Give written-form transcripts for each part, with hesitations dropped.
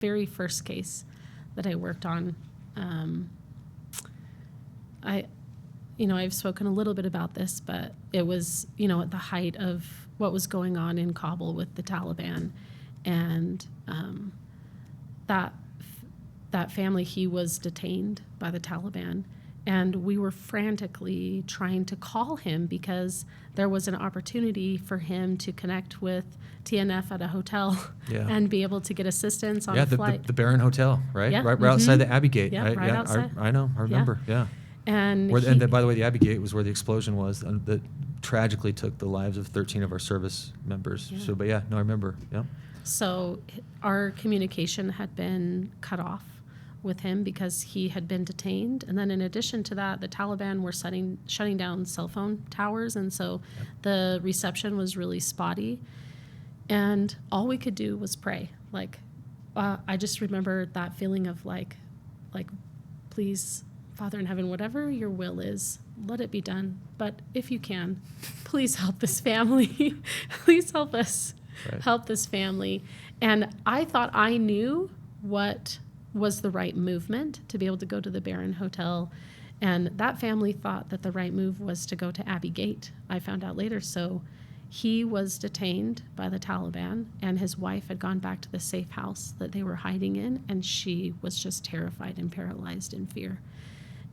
very first case that I worked on, I've spoken a little bit about this, but it was, at the height of what was going on in Kabul with the Taliban. And that family, he was detained by the Taliban. And we were frantically trying to call him because there was an opportunity for him to connect with TNF at a hotel and be able to get assistance on a flight. The Barron Hotel, right? Yeah. Right outside the Abbey Gate. Yeah, right outside. I know. I remember. Yeah. And by the way, the Abbey Gate was where the explosion was that tragically took the lives of 13 of our service members. Yeah. So, but I remember. Yeah. So our communication had been cut off with him because he had been detained. And then in addition to that, the Taliban were shutting down cell phone towers. And so the reception was really spotty. And all we could do was pray. I just remember that feeling of like, please, Father in heaven, whatever your will is, let it be done. But if you can, please help this family. Please help us. Right. Help this family. And I thought I knew what was the right movement to be able to go to the Barron Hotel. And that family thought that the right move was to go to Abbey Gate. I found out later. So he was detained by the Taliban, and his wife had gone back to the safe house that they were hiding in, and she was just terrified and paralyzed in fear.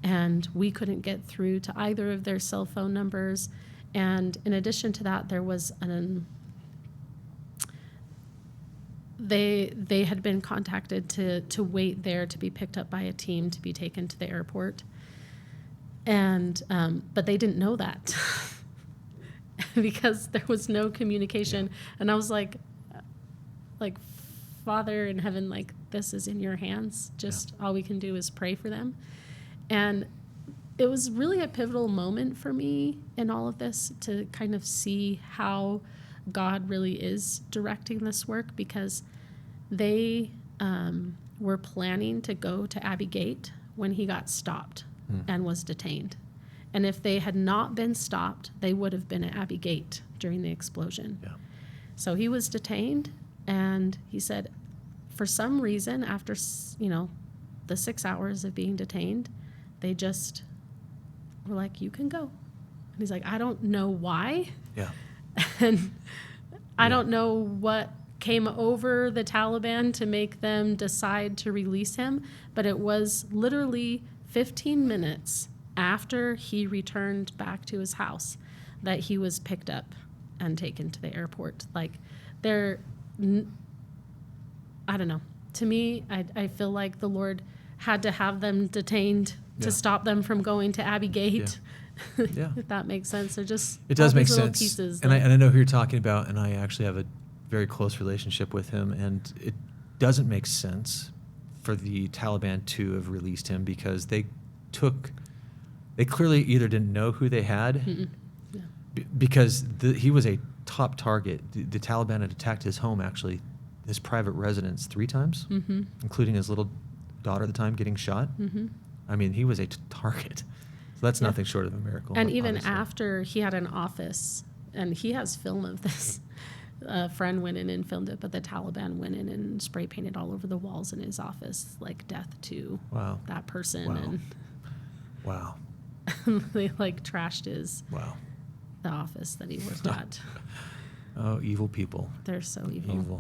And we couldn't get through to either of their cell phone numbers. And in addition to that, there was they had been contacted to wait there to be picked up by a team to be taken to the airport. And but they didn't know that because there was no communication. Yeah. And I was like, Father in heaven, this is in your hands. Just all we can do is pray for them. And it was really a pivotal moment for me in all of this to kind of see how God really is directing this work, because they were planning to go to Abbey Gate when he got stopped and was detained. And if they had not been stopped, they would have been at Abbey Gate during the explosion. Yeah. So he was detained, and he said, for some reason, after the 6 hours of being detained, they just were like, you can go. And he's like, I don't know why. Yeah. And I don't know what came over the Taliban to make them decide to release him, but it was literally 15 minutes after he returned back to his house that he was picked up and taken to the airport. I don't know. To me, I feel like the Lord had to have them detained to stop them from going to Abbey Gate. Yeah. If that makes sense. It does make sense. Pieces and I know who you're talking about, and I actually have a very close relationship with him, and it doesn't make sense for the Taliban to have released him because they clearly either didn't know who they had because he was a top target. The Taliban had attacked his home, actually, his private residence 3 times, including his little daughter at the time getting shot. I mean, he was a target. So that's nothing short of a miracle. And even after he had an office, and he has film of this, a friend went in and filmed it, but the Taliban went in and spray painted all over the walls in his office, death to that person. Wow. And they trashed the office that he worked at. Oh, evil people. They're so evil.